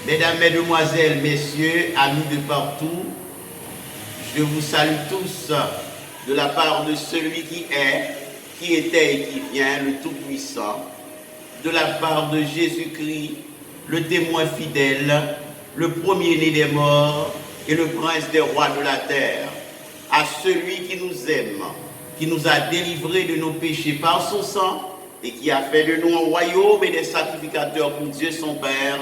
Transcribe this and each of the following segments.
Mesdames, Mesdemoiselles, Messieurs, amis de partout, je vous salue tous de la part de celui qui est, qui était et qui vient, le Tout-Puissant, de la part de Jésus-Christ, le témoin fidèle, le premier-né des morts et le prince des rois de la terre, à celui qui nous aime, qui nous a délivrés de nos péchés par son sang et qui a fait de nous un royaume et des sacrificateurs pour Dieu son Père.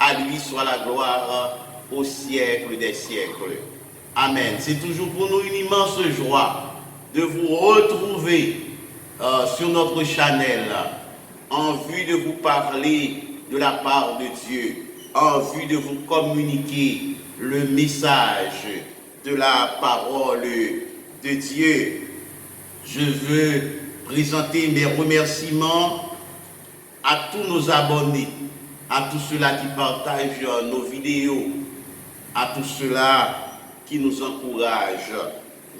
À lui soit la gloire au siècle des siècles. Amen. C'est toujours pour nous une immense joie de vous retrouver sur notre channel en vue de vous parler de la part de Dieu, en vue de vous communiquer le message de la parole de Dieu. Je veux présenter mes remerciements à tous nos abonnés, à tous ceux-là qui partagent nos vidéos, à tous ceux-là qui nous encouragent.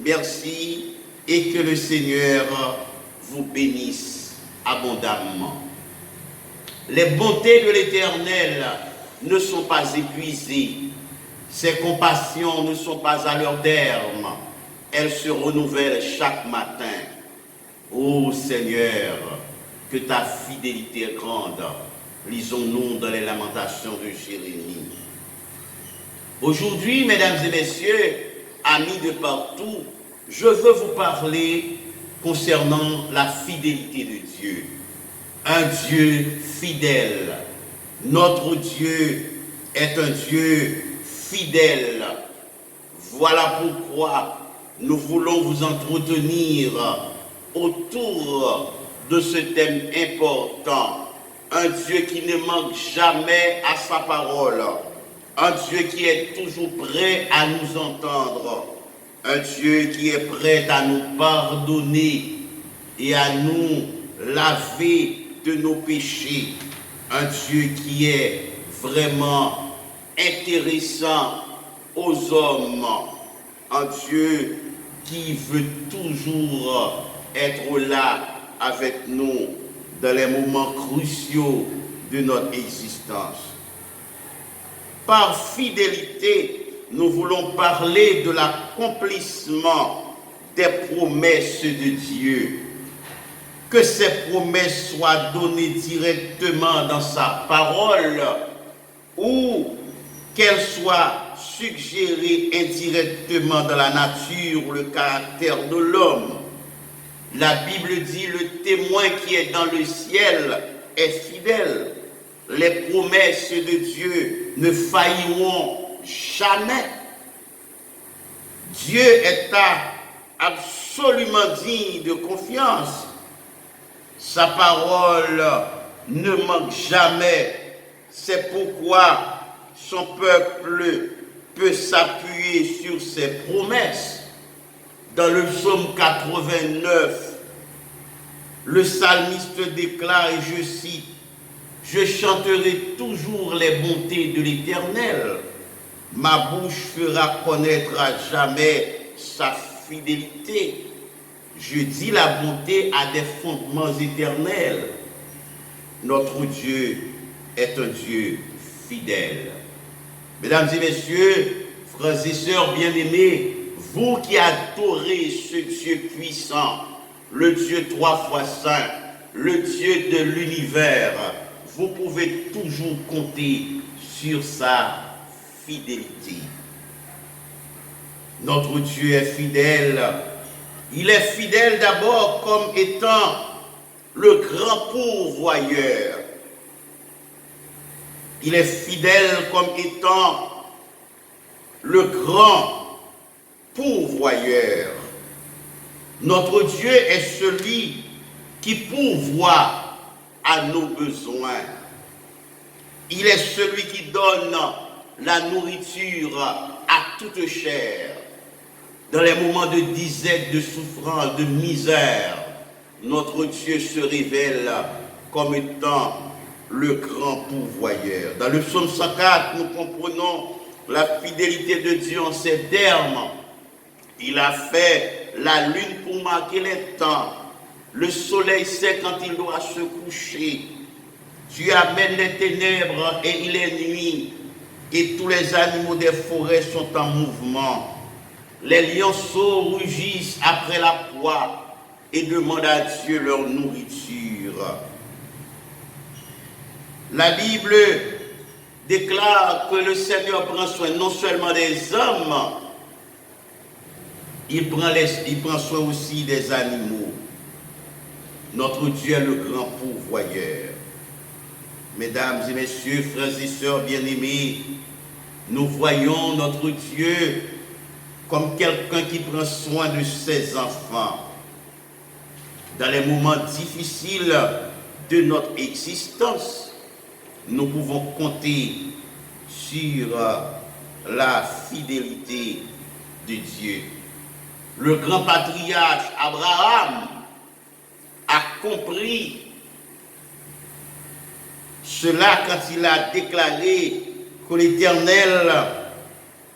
Merci et que le Seigneur vous bénisse abondamment. Les bontés de l'Éternel ne sont pas épuisées, ses compassions ne sont pas à leur terme, elles se renouvellent chaque matin. Ô Seigneur, que ta fidélité est grande. Lisons-nous dans les lamentations de Jérémie. Aujourd'hui, mesdames et messieurs, amis de partout, je veux vous parler concernant la fidélité de Dieu. Un Dieu fidèle. Notre Dieu est un Dieu fidèle. Voilà pourquoi nous voulons vous entretenir autour de ce thème important. Un Dieu qui ne manque jamais à sa parole. Un Dieu qui est toujours prêt à nous entendre. Un Dieu qui est prêt à nous pardonner et à nous laver de nos péchés. Un Dieu qui est vraiment intéressant aux hommes. Un Dieu qui veut toujours être là avec nous dans les moments cruciaux de notre existence. Par fidélité, nous voulons parler de l'accomplissement des promesses de Dieu. Que ces promesses soient données directement dans sa parole ou qu'elles soient suggérées indirectement dans la nature ou le caractère de l'homme. La Bible dit, le témoin qui est dans le ciel est fidèle. Les promesses de Dieu ne failliront jamais. Dieu est absolument digne de confiance. Sa parole ne manque jamais. C'est pourquoi son peuple peut s'appuyer sur ses promesses. Dans le psaume 89, le psalmiste déclare, et je cite, « Je chanterai toujours les bontés de l'Éternel. Ma bouche fera connaître à jamais sa fidélité. Je dis la bonté à des fondements éternels. » Notre Dieu est un Dieu fidèle. Mesdames et messieurs, frères et sœurs bien-aimés, vous qui adorez ce Dieu puissant, le Dieu trois fois saint, le Dieu de l'univers, vous pouvez toujours compter sur sa fidélité. Notre Dieu est fidèle. Il est fidèle d'abord comme étant le grand pourvoyeur. Il est fidèle comme étant le grand pourvoyeur. Notre Dieu est celui qui pourvoit à nos besoins. Il est celui qui donne la nourriture à toute chair. Dans les moments de disette, de souffrance, de misère, notre Dieu se révèle comme étant le grand pourvoyeur. Dans le psaume 104, nous comprenons la fidélité de Dieu en ces termes. Il a fait la lune pour marquer les temps. Le soleil sait quand il doit se coucher. Dieu amène les ténèbres et il est nuit. et tous les animaux des forêts sont en mouvement. Les lionceaux rugissent après la proie et demandent à Dieu leur nourriture. La Bible déclare que le Seigneur prend soin non seulement des hommes, il prend soin aussi des animaux. Notre Dieu est le grand pourvoyeur. Mesdames et messieurs, frères et sœurs bien-aimés, nous voyons notre Dieu comme quelqu'un qui prend soin de ses enfants. Dans les moments difficiles de notre existence, nous pouvons compter sur la fidélité de Dieu. Le grand patriarche Abraham a compris cela quand il a déclaré que l'Éternel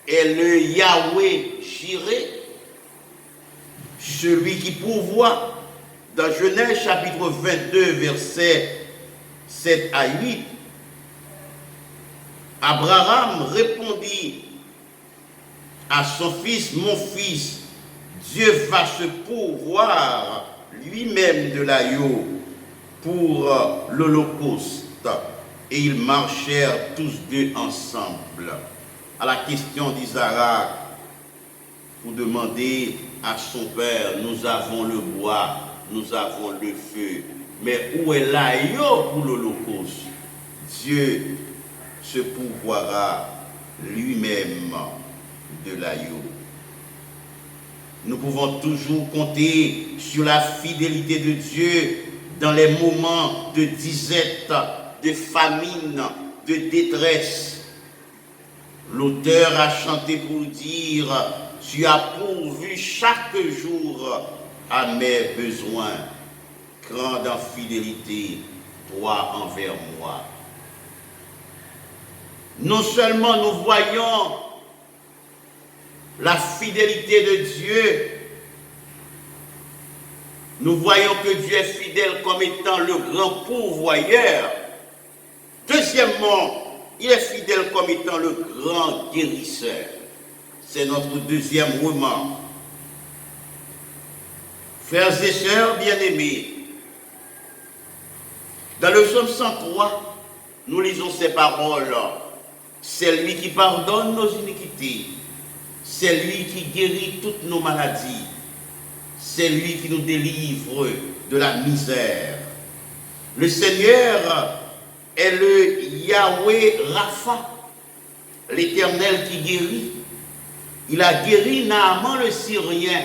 est le Yahweh Jireh, celui qui pourvoit. Dans Genèse chapitre 22, versets 7 à 8, Abraham répondit à son fils, « Mon fils, Dieu va se pourvoir lui-même de l'agneau pour l'Holocauste. » Et ils marchèrent tous deux ensemble. À la question d'Isaac, pour demander à son père, nous avons le bois, nous avons le feu, mais où est l'agneau pour l'Holocauste? Dieu se pourvoira lui-même de l'agneau. Nous pouvons toujours compter sur la fidélité de Dieu dans les moments de disette, de famine, de détresse. L'auteur a chanté pour dire « Tu as pourvu chaque jour à mes besoins, grande en fidélité, toi envers moi. » Non seulement nous voyons la fidélité de Dieu, nous voyons que Dieu est fidèle comme étant le grand pourvoyeur. Deuxièmement, il est fidèle comme étant le grand guérisseur. C'est notre deuxième remarque. Frères et sœurs bien-aimés, dans le psaume 103, nous lisons ces paroles. C'est lui qui pardonne nos iniquités. C'est lui qui guérit toutes nos maladies. C'est lui qui nous délivre de la misère. Le Seigneur est le Yahweh Rapha, l'Éternel qui guérit. Il a guéri Naaman le Syrien.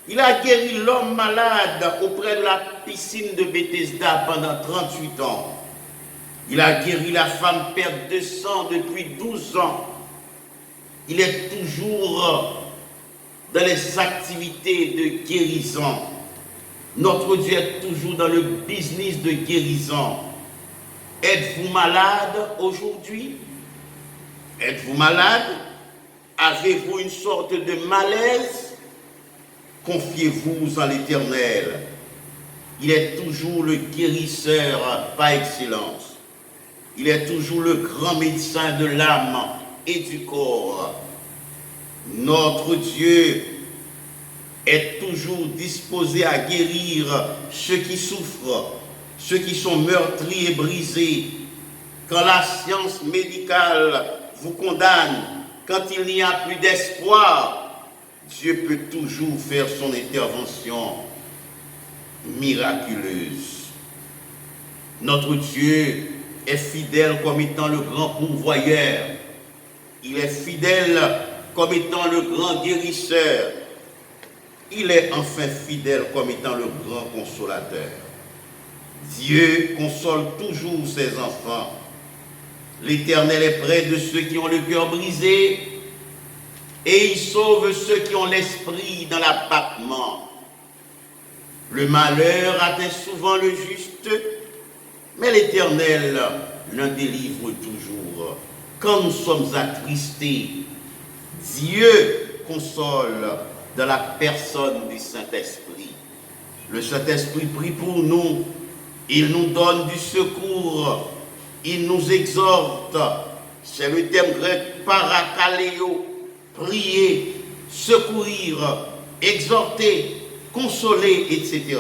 Il a guéri l'homme malade auprès de la piscine de Bethesda pendant 38 ans. Il a guéri la femme perte de sang depuis 12 ans. Il est toujours dans les activités de guérison. Notre Dieu est toujours dans le business de guérison. Êtes-vous malade aujourd'hui? Êtes-vous malade? Avez-vous une sorte de malaise? Confiez-vous en l'Éternel. Il est toujours le guérisseur par excellence. Il est toujours le grand médecin de l'âme et du corps. Notre Dieu est toujours disposé à guérir ceux qui souffrent, ceux qui sont meurtris et brisés. Quand la science médicale vous condamne, quand il n'y a plus d'espoir, Dieu peut toujours faire son intervention miraculeuse. Notre Dieu est fidèle comme étant le grand pourvoyeur. Il est fidèle comme étant le grand guérisseur. Il est enfin fidèle comme étant le grand consolateur. Dieu console toujours ses enfants. L'Éternel est près de ceux qui ont le cœur brisé et il sauve ceux qui ont l'esprit dans l'abattement. Le malheur atteint souvent le juste, mais l'Éternel l'en délivre toujours. Quand nous sommes attristés, Dieu console dans la personne du Saint-Esprit. Le Saint-Esprit prie pour nous, il nous donne du secours, il nous exhorte. C'est le terme grec parakaleo, prier, secourir, exhorter, consoler, etc.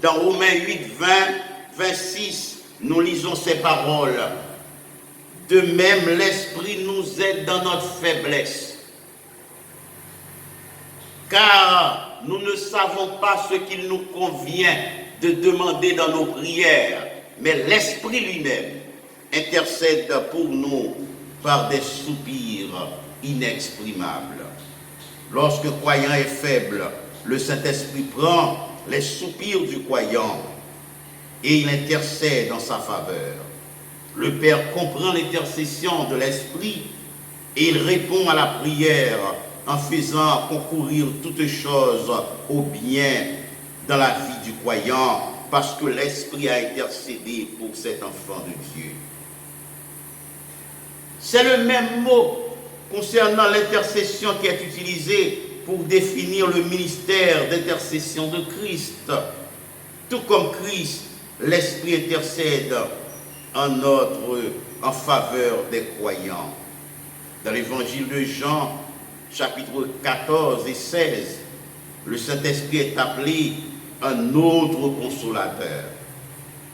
Dans Romains 8, 20, 26, nous lisons ces paroles. De même, l'Esprit nous aide dans notre faiblesse. Car nous ne savons pas ce qu'il nous convient de demander dans nos prières, mais l'Esprit lui-même intercède pour nous par des soupirs inexprimables. Lorsque le croyant est faible, le Saint-Esprit prend les soupirs du croyant et il intercède en sa faveur. Le Père comprend l'intercession de l'Esprit et il répond à la prière en faisant concourir toutes choses au bien dans la vie du croyant parce que l'Esprit a intercédé pour cet enfant de Dieu. C'est le même mot concernant l'intercession qui est utilisé pour définir le ministère d'intercession de Christ. Tout comme Christ, l'Esprit intercède en faveur des croyants. Dans l'évangile de Jean, chapitre 14 et 16, le Saint-Esprit est appelé un autre consolateur.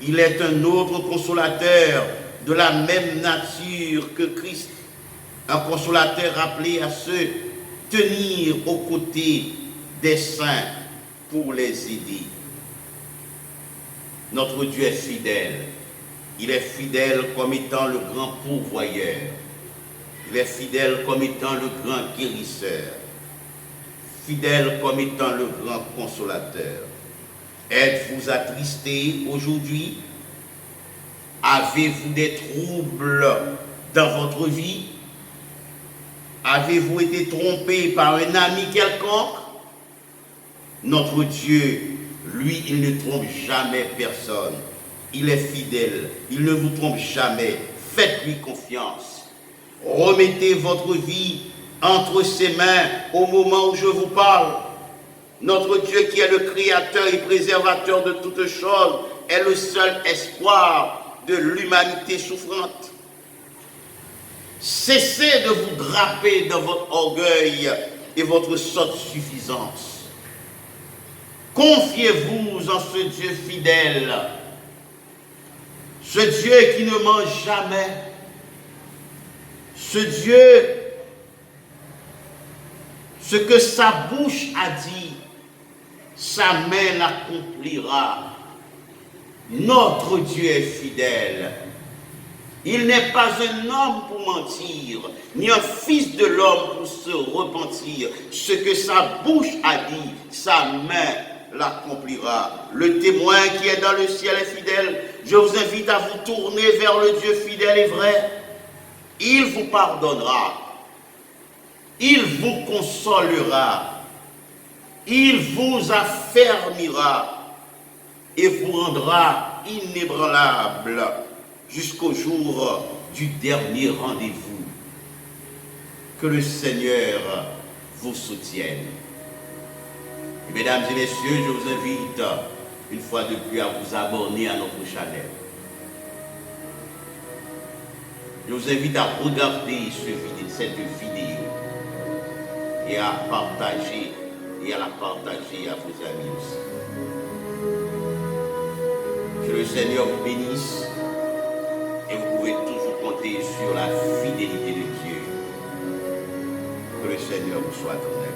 Il est un autre consolateur de la même nature que Christ, un consolateur appelé à se tenir aux côtés des saints pour les aider. Notre Dieu est fidèle. Il est fidèle comme étant le grand pourvoyeur. Il est fidèle comme étant le grand guérisseur. Fidèle comme étant le grand consolateur. Êtes-vous attristé aujourd'hui? Avez-vous des troubles dans votre vie? Avez-vous été trompé par un ami quelconque? Notre Dieu, lui, il ne trompe jamais personne. Il est fidèle, il ne vous trompe jamais. Faites-lui confiance. Remettez votre vie entre ses mains au moment où je vous parle. Notre Dieu qui est le créateur et préservateur de toutes choses est le seul espoir de l'humanité souffrante. Cessez de vous draper dans votre orgueil et votre sotte suffisance. Confiez-vous en ce Dieu fidèle, ce Dieu qui ne ment jamais, ce Dieu, ce que sa bouche a dit, sa main l'accomplira. Notre Dieu est fidèle. Il n'est pas un homme pour mentir, ni un fils de l'homme pour se repentir. Ce que sa bouche a dit, sa main l'accomplira. Le témoin qui est dans le ciel est fidèle. Je vous invite à vous tourner vers le Dieu fidèle et vrai. Il vous pardonnera. Il vous consolera. Il vous affermira et vous rendra inébranlable jusqu'au jour du dernier rendez-vous. Que le Seigneur vous soutienne. Et mesdames et messieurs, je vous invite une fois de plus à vous abonner à notre chaîne. Je vous invite à regarder cette vidéo et à partager et à la partager à vos amis aussi. Que le Seigneur vous bénisse et vous pouvez toujours compter sur la fidélité de Dieu. Que le Seigneur vous soit donné.